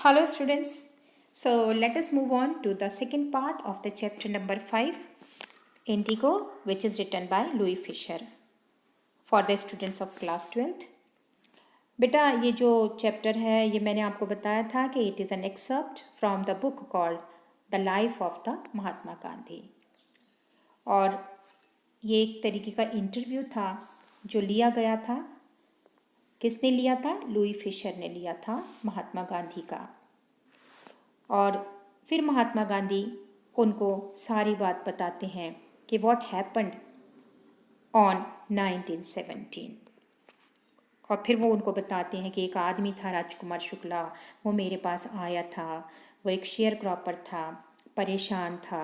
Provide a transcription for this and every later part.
Hello, students. So, let us move on to the second part of the chapter number 5, Indigo, which is written by Louis Fisher for the students of class 12th. बेटा ये जो chapter है ये मैंने आपको बताया था कि it is an excerpt from the book called the life of the Mahatma Gandhi. और ये एक तरीके का इंटरव्यू था जो लिया गया था। किसने लिया था? लुई फिशर ने लिया था महात्मा गांधी का। और फिर महात्मा गांधी उनको सारी बात बताते हैं कि व्हाट हैपेंड ऑन 1917। और फिर वो उनको बताते हैं कि एक आदमी था राजकुमार शुक्ला, वो मेरे पास आया था, वो एक शेयर क्रॉपर था, परेशान था।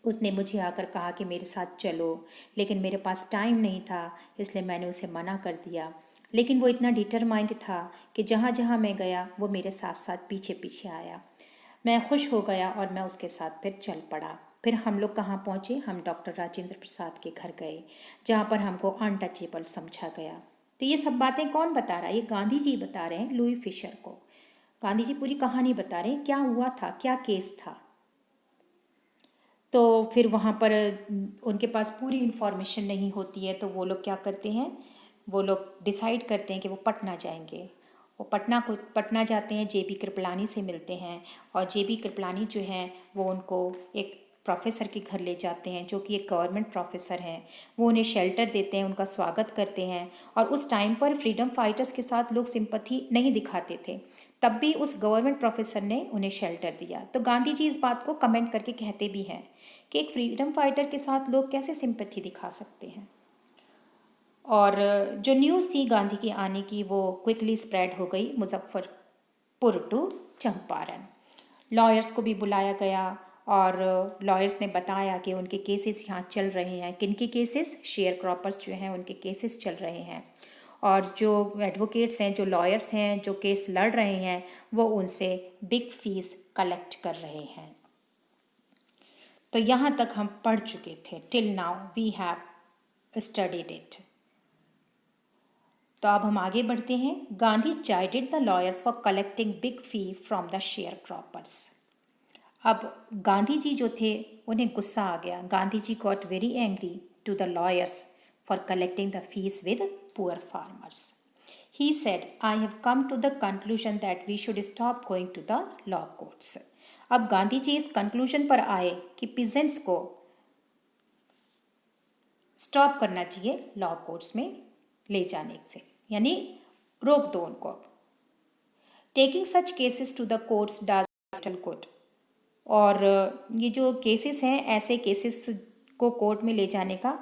उसने मुझे आकर कहा कि मेरे साथ चलो, लेकिन मेरे पास टाइम नहीं था, इसलिए मैंने उसे मना कर दिया। लेकिन वो इतना डिटरमाइंड था कि जहाँ जहाँ मैं गया वो मेरे साथ साथ पीछे पीछे आया। मैं खुश हो गया और मैं उसके साथ फिर चल पड़ा। फिर हम लोग कहाँ पहुँचे? हम डॉक्टर राजेंद्र प्रसाद के घर गए, जहाँ पर हमको अनटचेबल समझा गया। तो ये सब बातें कौन बता रहा है? ये गांधी जी बता रहे हैं लुई फिशर को। गांधी जी पूरी कहानी बता रहे हैं, क्या हुआ था, क्या केस था। तो फिर वहाँ पर उनके पास पूरी इन्फॉर्मेशन नहीं होती है, तो वो लोग क्या करते हैं, वो लोग डिसाइड करते हैं कि वो पटना जाएंगे। वो पटना जाते हैं, जेबी कृपलानी से मिलते हैं। और जेबी कृपलानी जो हैं वो उनको एक प्रोफेसर के घर ले जाते हैं जो कि एक गवर्नमेंट प्रोफेसर हैं। वो उन्हें शेल्टर देते हैं, उनका स्वागत करते हैं। और उस टाइम पर फ्रीडम फाइटर्स के साथ लोग सिंपैथी नहीं दिखाते थे, तब भी उस गवर्नमेंट प्रोफेसर ने उन्हें शेल्टर दिया। तो गांधी जी इस बात को कमेंट करके कहते भी हैं कि एक फ्रीडम फाइटर के साथ लोग कैसे सिंपैथी दिखा सकते हैं। और जो न्यूज़ थी गांधी के आने की वो क्विकली स्प्रेड हो गई मुजफ्फरपुर टू चंपारण। लॉयर्स को भी बुलाया गया और लॉयर्स ने बताया कि उनके केसेस यहाँ चल रहे हैं। किन के केसेस? शेयर क्रॉपर्स जो हैं उनके केसेस चल रहे हैं। और जो एडवोकेट्स हैं, जो लॉयर्स हैं, जो केस लड़ रहे हैं, वो उनसे बिग फीस कलेक्ट कर रहे हैं। तो यहाँ तक हम पढ़ चुके थे। Till now we have studied it. तो अब हम आगे बढ़ते हैं। Gandhi chided the lawyers for collecting big fee from the sharecroppers. अब गांधी जी जो थे उन्हें गुस्सा आ गया। Gandhi ji got very angry to the lawyers for collecting the fees with poor farmers. He said, I have come to the conclusion that we should stop going to the law courts. अब गांधी जी इस conclusion पर आए कि peasants को stop करना चाहिए law courts में ले जाने से, यानी रोक दो उनको। Taking such cases to the courts does little good. और ये जो केसेस हैं, ऐसे केसेस को कोर्ट में ले जाने का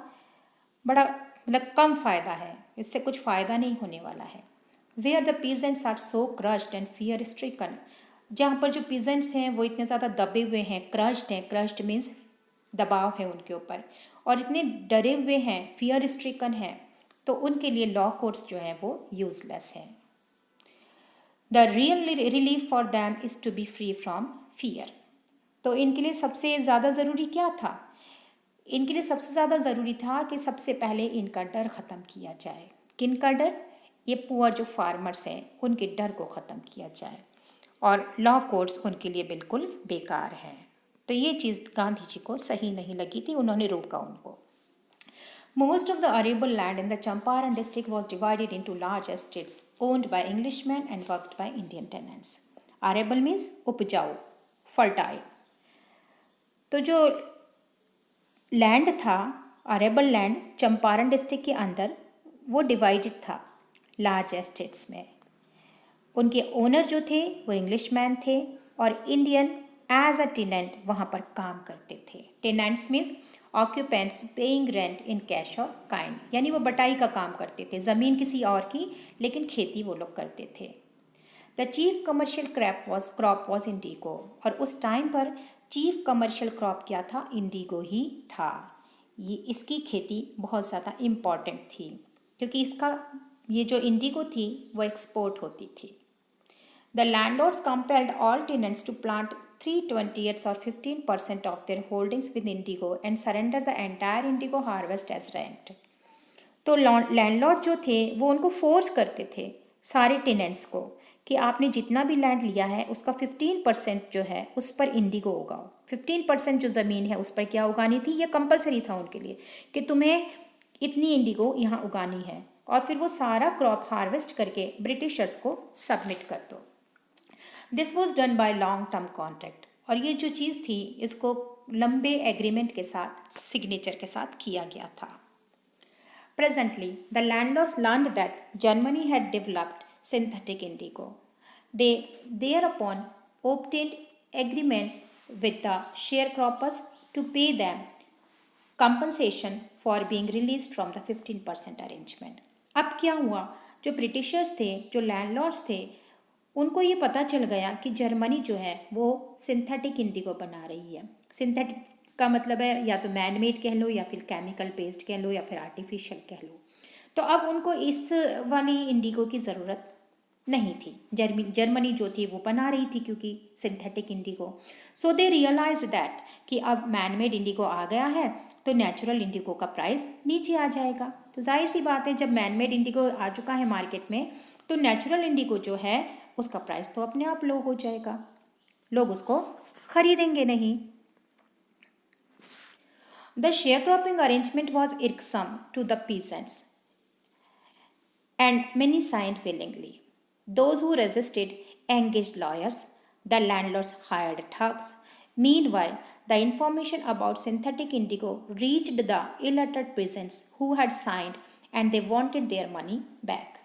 बड़ा कम फ़ायदा है, इससे कुछ फ़ायदा नहीं होने वाला है। Where the peasants are so crushed and fear stricken. जहाँ पर जो पीजेंट्स हैं वो इतने ज़्यादा दबे हुए हैं, क्रश्ड हैं, क्रश्ड मीन्स दबाव है उनके ऊपर, और इतने डरे हुए हैं, फियर स्ट्रिकन हैं, तो उनके लिए लॉ कोर्ट्स जो हैं वो यूजलेस हैं। The real relief for them is to be free from fear. तो इनके लिए सबसे ज़्यादा ज़रूरी क्या था? इनके लिए सबसे ज़्यादा ज़रूरी था कि सबसे पहले इनका डर ख़त्म किया जाए। किन का डर? ये पुअर जो फार्मर्स हैं उनके डर को ख़त्म किया जाए, और लॉ कोर्ट्स उनके लिए बिल्कुल बेकार है। तो ये चीज़ गांधी जी को सही नहीं लगी थी, उन्होंने रोका उनको। Most of the arable land in the Champaran district was divided into large estates owned by Englishmen and worked by Indian tenants. Arable means उपजाऊ, fertile. तो जो लैंड था, अरेबल लैंड चंपारण डिस्ट्रिक्ट के अंदर, वो डिवाइडेड था लार्ज एस्टेट्स में। उनके ओनर जो थे वो इंग्लिशमैन थे और इंडियन एज अ टेनेंट वहाँ पर काम करते थे। Tenants means occupants paying rent in cash और काइंड, यानी वो बटाई का काम करते थे, ज़मीन किसी और की, लेकिन खेती वो लोग करते थे। The chief commercial crop was Indigo. और उस टाइम पर चीफ कमर्शियल क्रॉप क्या था? इंडिगो ही था। ये इसकी खेती बहुत ज़्यादा इम्पॉर्टेंट थी क्योंकि इसका ये जो इंडिगो थी वो एक्सपोर्ट होती थी। The landlords compelled all tenants to plant 3/20 or 15% of their holdings with indigo and surrender the entire indigo harvest as rent. तो लैंडलॉर्ड जो थे वो उनको फोर्स करते थे सारे टेनेंट्स को कि आपने जितना भी लैंड लिया है उसका 15% जो है उस पर इंडिगो उगाओ। 15% जो ज़मीन है उस पर क्या उगानी थी, ये कंपलसरी था उनके लिए कि तुम्हें इतनी इंडिगो यहाँ उगानी है, और फिर वो सारा क्रॉप हार्वेस्ट करके ब्रिटिशर्स को सबमिट कर दो। This was done by long term contract, और ये जो चीज़ थी इसको लंबे एग्रीमेंट के साथ, सिग्नेचर के साथ किया गया था। Presently, the landlords learned that Germany had developed synthetic indigo. They thereupon obtained agreements with the sharecroppers to pay them compensation for being released from the 15% arrangement. अब क्या हुआ, जो ब्रिटिशर्स थे, जो लैंडलॉर्ड्स थे, उनको ये पता चल गया कि जर्मनी जो है वो सिंथेटिक इंडिगो बना रही है। सिंथेटिक का मतलब है या तो मैन मेड कह लो, या फिर केमिकल बेस्ड कह लो, या फिर आर्टिफिशियल कह लो। तो अब उनको इस वाली इंडिगो की ज़रूरत नहीं थी। जर्मनी जो थी वो बना रही थी क्योंकि synthetic indigo. So they realised that कि अब मैन मेड इंडिगो आ गया है तो नेचुरल इंडिगो का प्राइस नीचे आ जाएगा। तो जाहिर सी बात है, जब मैन मेड इंडिगो आ चुका है मार्केट में तो नेचुरल इंडिगो जो है उसका प्राइस तो अपने आप लो हो जाएगा, लोग उसको खरीदेंगे नहीं। The sharecropping arrangement was irksome to the peasants, and many signed willingly. Those who resisted engaged lawyers, the landlords hired thugs. Meanwhile, the information about synthetic indigo reached the illiterate peasants who had signed, and they wanted their money back.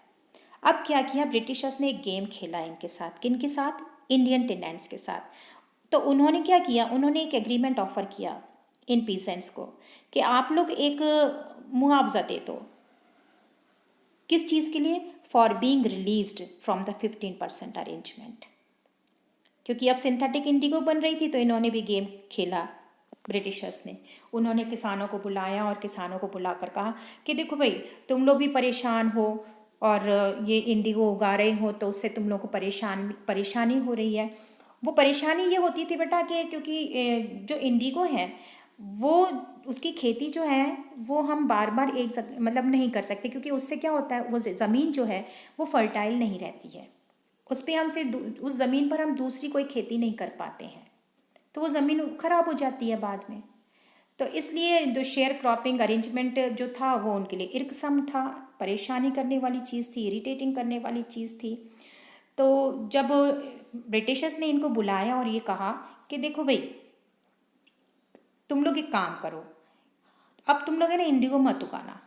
अब क्या किया, Britishers ने एक game खेला इनके साथ। किन के साथ? इंडियन टेनेंट्स के साथ। तो उन्होंने क्या किया, उन्होंने एक एग्रीमेंट ऑफर किया इन पीसेंट्स को कि आप लोग एक मुआवजा दे दो। किस चीज़ के लिए? For being released from the 15% arrangement. क्योंकि अब सिंथेटिक इंडिगो बन रही थी तो इन्होंने भी गेम खेला ब्रिटिशर्स ने। उन्होंने किसानों को बुलाया और किसानों को बुलाकर कहा कि देखो भाई, तुम लोग भी परेशान हो और ये इंडिगो उगा रहे हो तो उससे तुम लोग को परेशानी हो रही है। वो परेशानी ये होती थी बेटा कि क्योंकि जो इंडिगो है वो उसकी खेती जो है वो हम बार बार मतलब नहीं कर सकते, क्योंकि उससे क्या होता है, वो ज़मीन जो है वो फर्टाइल नहीं रहती है। उस पर हम फिर उस ज़मीन पर हम दूसरी कोई खेती नहीं कर पाते हैं, तो वो ज़मीन ख़राब हो जाती है बाद में। तो इसलिए जो शेयर क्रॉपिंग अरेंजमेंट जो था वो उनके लिए इर्कसम था, परेशानी करने वाली चीज़ थी, इरिटेटिंग करने वाली चीज़ थी। तो जब ब्रिटिशर्स ने इनको बुलाया और ये कहा कि देखो भाई, तुम लोग एक काम करो, अब तुम लोग है ना इंडिगो मत उगाना,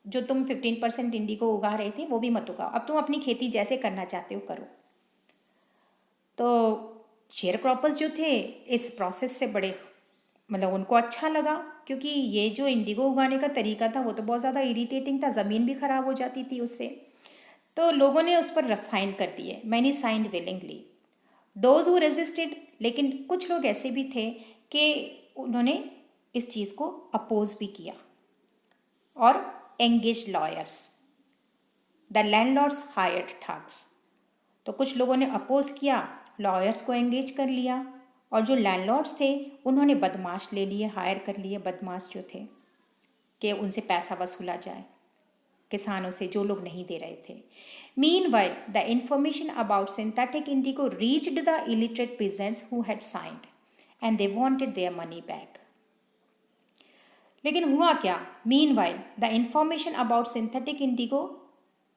जो तुम 15% इंडिगो उगा रहे थे वो भी मत उगाओ, अब तुम अपनी खेती जैसे करना चाहते हो करो। तो शेयर क्रॉपर्स जो थे इस प्रोसेस से बड़े मतलब उनको अच्छा लगा, क्योंकि ये जो इंडिगो उगाने का तरीका था वो तो बहुत ज़्यादा इरिटेटिंग था, ज़मीन भी ख़राब हो जाती थी उससे। तो लोगों ने उस पर साइन कर दिए, many signed willingly. Those who resisted, लेकिन कुछ लोग ऐसे भी थे कि उन्होंने इस चीज़ को अपोज भी किया। और engage lawyers, the landlords hired thugs. तो कुछ लोगों ने अपोज किया, लॉयर्स को एंगेज कर लिया, और जो लैंडलॉर्ड्स थे उन्होंने बदमाश ले लिए, हायर कर लिए बदमाश जो थे कि उनसे पैसा वसूला जाए किसानों से जो लोग नहीं दे रहे थे। Meanwhile, the information about synthetic indigo reached the illiterate peasants who had signed, and they wanted their money back. लेकिन हुआ क्या? Meanwhile, the information about synthetic indigo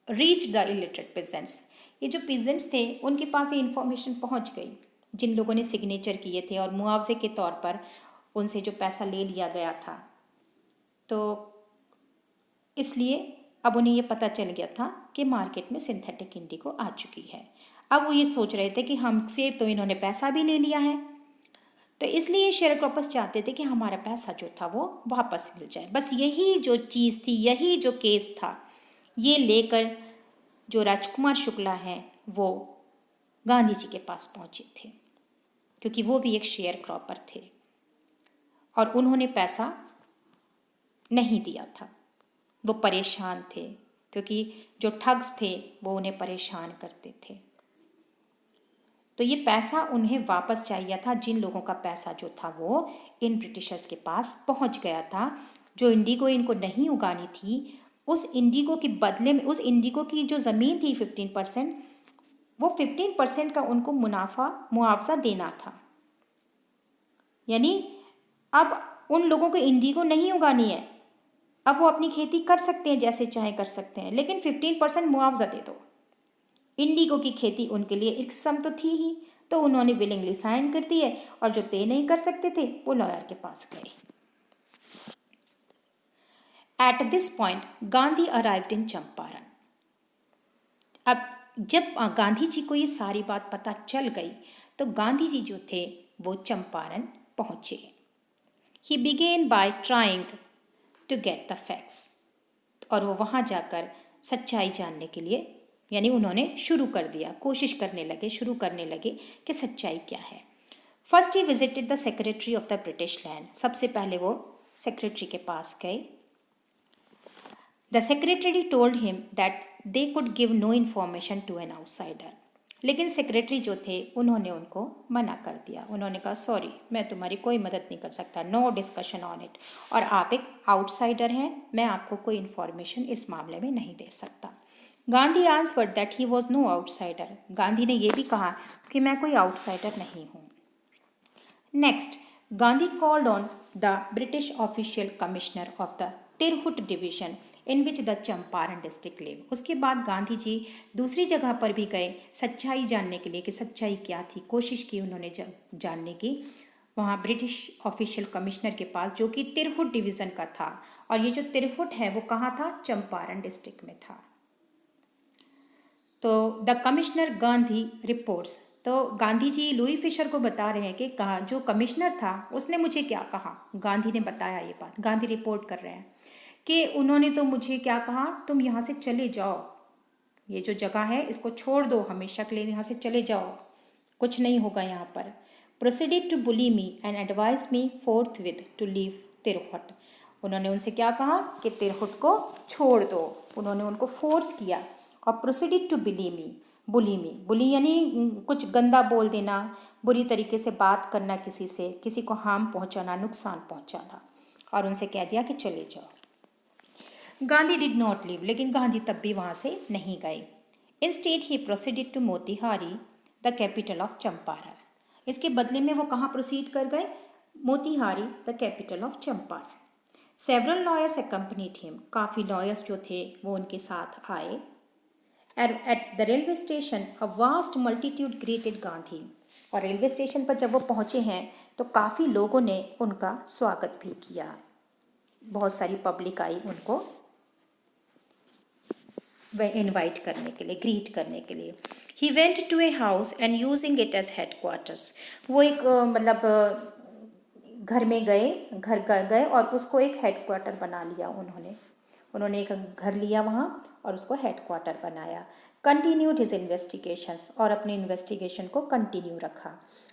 reached the illiterate peasants. ये जो peasants थे उनके पास ये इन्फॉर्मेशन पहुंच गई, जिन लोगों ने सिग्नेचर किए थे और मुआवजे के तौर पर उनसे जो पैसा ले लिया गया था। तो इसलिए अब उन्हें ये पता चल गया था कि मार्केट में सिंथेटिक इंडिगो आ चुकी है। अब वो ये सोच रहे थे कि हमसे तो इन्होंने पैसा भी ले लिया है, तो इसलिए शेयर क्रॉपर्स चाहते थे कि हमारा पैसा जो था वो वापस मिल जाए। बस यही जो चीज़ थी, यही जो केस था, ये लेकर जो राजकुमार शुक्ला हैं वो गांधी जी के पास पहुँचे थे, क्योंकि वो भी एक शेयर क्रॉपर थे और उन्होंने पैसा नहीं दिया था। वो परेशान थे क्योंकि जो ठग्स थे वो उन्हें परेशान करते थे। तो ये पैसा उन्हें वापस चाहिए था, जिन लोगों का पैसा जो था वो इन ब्रिटिशर्स के पास पहुंच गया था। जो इंडिगो इनको नहीं उगानी थी, उस इंडिगो के बदले में, उस इंडिगो की जो ज़मीन थी 15%, वो वो 15% का उनको मुआवजा देना था। यानी अब उन लोगों को इंडिगो नहीं उगानी है, अब वो अपनी खेती कर सकते हैं, जैसे चाहे कर सकते हैं, लेकिन 15% मुआवजा दे दो। इंडिगो की खेती उनके लिए इकसम तो थी ही, तो उन्होंने विलिंगली साइन कर दिए, और जो पे नहीं कर सकते थे वो लॉयर के पास गए। At this point Gandhi arrived in Champaran. अब जब गांधी जी को ये सारी बात पता चल गई तो गांधी जी जो थे वो चंपारण पहुंचे। He began by trying to get the facts, और वो वहाँ जाकर सच्चाई जानने के लिए, यानी उन्होंने शुरू कर दिया, कोशिश शुरू करने लगे कि सच्चाई क्या है। First he visited the secretary of the British land. सबसे पहले वो सेक्रेटरी के पास गए। The secretary told him that they could give no information to an outsider. लेकिन सेक्रेटरी जो थे उन्होंने उनको मना कर दिया। उन्होंने कहा सॉरी, मैं तुम्हारी कोई मदद नहीं कर सकता, नो डिस्कशन ऑन इट, और आप एक आउटसाइडर हैं, मैं आपको कोई इन्फॉर्मेशन इस मामले में नहीं दे सकता। Gandhi answered that he was no outsider. Gandhi ने यह भी कहा कि मैं कोई आउटसाइडर नहीं हूँ। Next, Gandhi called on the British official commissioner of the Tirhut division in which the Champaran district live. उसके बाद गांधी जी दूसरी जगह पर भी गए सच्चाई जानने के लिए कि सच्चाई क्या थी। कोशिश की उन्होंने जानने की वहाँ ब्रिटिश ऑफिशियल कमिश्नर के पास, जो कि तिरहुट डिवीज़न का था, और ये जो तिरहुट है वो कहाँ था? चंपारण डिस्ट्रिक्ट में था। तो द कमिश्नर गांधी रिपोर्ट्स, तो गांधी जी लुई फिशर को बता रहे हैं कि कहा जो कमिश्नर था उसने मुझे क्या कहा। गांधी ने बताया ये बात, गांधी रिपोर्ट कर रहे हैं कि उन्होंने तो मुझे क्या कहा, तुम यहाँ से चले जाओ, ये जो जगह है इसको छोड़ दो हमेशा के लिए, यहाँ से चले जाओ, कुछ नहीं होगा यहाँ पर। Proceeded to bully me and advise me forthwith to leave Tirhut. उन्होंने उनसे क्या कहा कि तिरहुट को छोड़ दो, उन्होंने उनको फोर्स किया। और प्रोसीडेड टू बुली यानी कुछ गंदा बोल देना, बुरी तरीके से बात करना, किसी को हार्म पहुंचाना, नुकसान पहुंचाना, और उनसे कह दिया कि चले जाओ। गांधी डिड नॉट लीव, लेकिन गांधी तब भी वहाँ से नहीं गए। Instead he proceeded to Motihari the capital of Champaran. इसके बदले में वो कहाँ प्रोसीड कर गए? Motihari the capital of Champaran. Several lawyers accompanied him, काफ़ी लॉयर्स जो थे वो उनके साथ आए। At the railway station a vast multitude greeted Gandhi, और रेलवे स्टेशन पर जब वो पहुँचे हैं तो काफ़ी लोगों ने उनका स्वागत भी किया, बहुत सारी पब्लिक आई उनको वह इनवाइट करने के लिए, ग्रीट करने के लिए। He went to a house and using it as headquarters, वो एक घर में गए और उसको एक हेड क्वार्टर बना लिया उन्होंने एक घर लिया वहाँ और उसको हेड क्वार्टर बनाया। कंटिन्यूड हिज इन्वेस्टिगेशंस, और अपने इन्वेस्टिगेशन को कंटिन्यू रखा।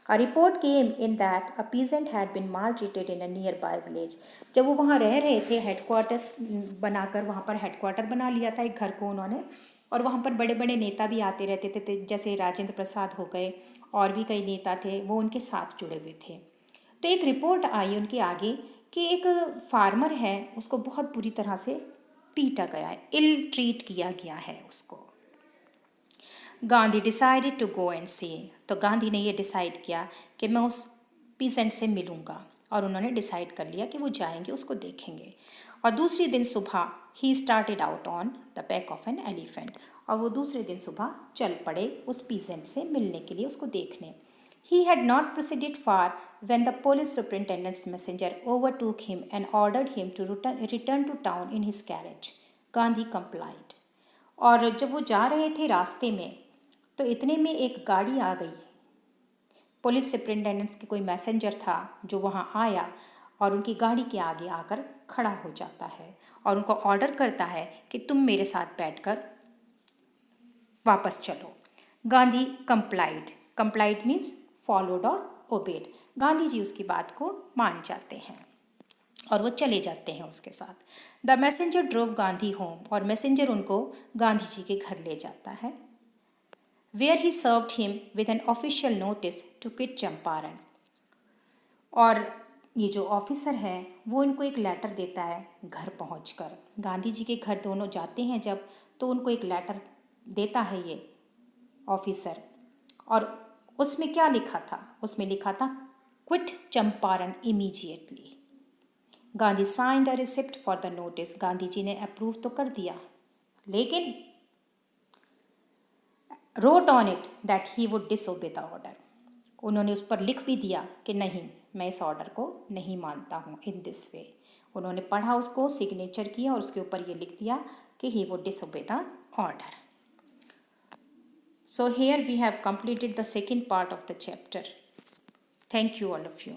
A report came in that a peasant had been maltreated in a nearby village. जब वो वहाँ रह रहे थे, हेडक्वार्टर्स बनाकर वहाँ पर हेडक्वार्टर बना लिया था एक घर को उन्होंने, और वहाँ पर बड़े बड़े नेता भी आते रहते थे, जैसे राजेंद्र प्रसाद हो गए, और भी कई नेता थे, वो उनके साथ जुड़े हुए थे। तो एक रिपोर्ट आई उनके आगे कि एक फार्मर है, उसको बहुत बुरी तरह से पीटा गया है, इल ट्रीट किया गया है उसको। Gandhi decided to go and see, तो गांधी ने ये डिसाइड किया कि मैं उस पीसेंट से मिलूँगा, और उन्होंने डिसाइड कर लिया कि वो जाएंगे, उसको देखेंगे। और दूसरे दिन सुबह he started out on the back of an elephant, और वो दूसरे दिन सुबह चल पड़े उस पीसेंट से मिलने के लिए, उसको देखने। He had not proceeded far when the police superintendent's messenger overtook him and ordered him to return to town in his carriage. Gandhi complied. और जब वो जा रहे थे रास्ते में तो इतने में एक गाड़ी आ गई। पुलिस सुपरिटेंडेंट्स के कोई मैसेंजर था जो वहाँ आया और उनकी गाड़ी के आगे आकर खड़ा हो जाता है और उनको ऑर्डर करता है कि तुम मेरे साथ बैठकर वापस चलो। गांधी कंप्लाइड मीन्स फॉलोड और ओबेड। गांधी जी उसकी बात को मान जाते हैं और वो चले जाते हैं उसके साथ। The messenger drove Gandhi home, और मैसेंजर उनको गांधी जी के घर ले जाता है। Where he served him with an official notice to quit Champaran, और ये जो ऑफिसर है वो इनको एक लेटर देता है घर पहुंचकर। गांधी जी के घर दोनों जाते हैं जब, तो उनको एक लेटर देता है ये ऑफिसर, और उसमें क्या लिखा था? उसमें लिखा था quit Champaran immediately. Gandhi signed a receipt for the notice, Gandhi ji ने अप्रूव तो कर दिया, लेकिन wrote on it that he would disobey the order, उन्होंने उस पर लिख भी दिया कि नहीं, मैं इस ऑर्डर को नहीं मानता हूँ इन दिस वे। उन्होंने पढ़ा उसको, सिग्नेचर किया और उसके ऊपर ये लिख दिया कि he would disobey the order. So here we have completed the second part of the chapter. Thank you all of you.